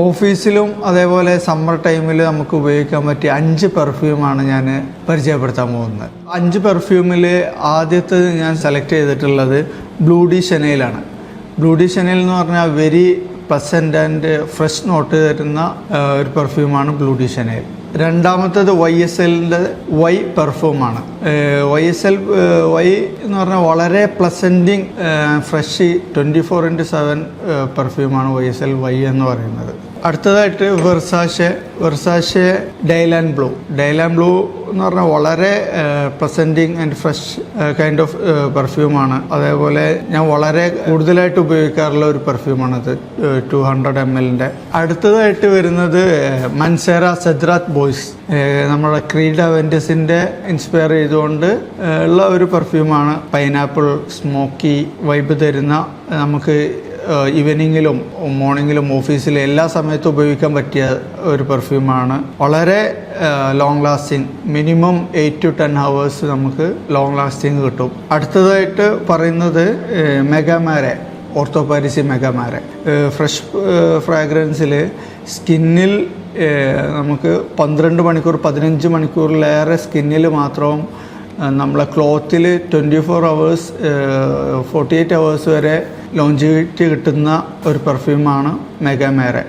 ഓഫീസിലും അതേപോലെ സമ്മർ ടൈമിൽ നമുക്ക് ഉപയോഗിക്കാൻ പറ്റിയ 5 പെർഫ്യൂമാണ് ഞാൻ പരിചയപ്പെടുത്താൻ പോകുന്നത്. 5 പെർഫ്യൂമിൽ ആദ്യത്തെ ഞാൻ സെലക്ട് ചെയ്തിട്ടുള്ളത് ബ്ലൂ ഡി ഷനൈലാണ്. ബ്ലൂ ഡി ഷനൈൽ എന്ന് പറഞ്ഞാൽ very pleasant and fresh note തരുന്ന ഒരു പെർഫ്യൂമാണ് ബ്ലൂ ഡി ഷനൈൽ. രണ്ടാമത്തേത് YSLൻ്റെ വൈ പെർഫ്യൂമാണ്. YSL വൈ എന്ന് പറഞ്ഞാൽ വളരെ പ്ലസൻറ്റിങ് ഫ്രഷ് 24/7 പെർഫ്യൂമാണ് YSL വൈ എന്ന് പറയുന്നത്. അടുത്തതായിട്ട് വെർസാഷെ ഡൈലാൻഡ് ബ്ലൂ എന്ന് പറഞ്ഞാൽ വളരെ pleasanting and fresh kind of പെർഫ്യൂമാണ്. അതേപോലെ ഞാൻ വളരെ കൂടുതലായിട്ട് ഉപയോഗിക്കാറുള്ള ഒരു പെർഫ്യൂമാണത്, 200 ml. അടുത്തതായിട്ട് വരുന്നത് മൻസേറ സെദ്രാത്ത് ബോയ്സ്, നമ്മുടെ ക്രീഡ് അവൻറ്റസിൻ്റെ ഇൻസ്പയർ ചെയ്തുകൊണ്ട് ഉള്ള ഒരു പെർഫ്യൂമാണ്. പൈനാപ്പിൾ സ്മോക്കി വൈബ് തരുന്ന, നമുക്ക് ഈവനിങ്ങിലും മോർണിംഗിലും ഓഫീസിലും എല്ലാ സമയത്തും ഉപയോഗിക്കാൻ പറ്റിയ ഒരു പെർഫ്യൂമാണ്. വളരെ long lasting, minimum 8 to 10 hours നമുക്ക് ലോങ് ലാസ്റ്റിംഗ് കിട്ടും. അടുത്തതായിട്ട് പറയുന്നത് മെഗാമാരെ, ഓർത്തോ പാരിസി മെഗാമാരെ. ഫ്രഷ് ഫ്രാഗ്രൻസിൽ സ്കിന്നിൽ നമുക്ക് 12 മണിക്കൂർ 15 മണിക്കൂറിലേറെ സ്കിന്നിൽ മാത്രം നമ്മളെ ക്ലോത്തിൽ 24 hours 48 hours വരെ ലോഞ്ചിവിറ്റി കിട്ടുന്ന ഒരു പെർഫ്യൂമാണ് മെഗാമാരെ.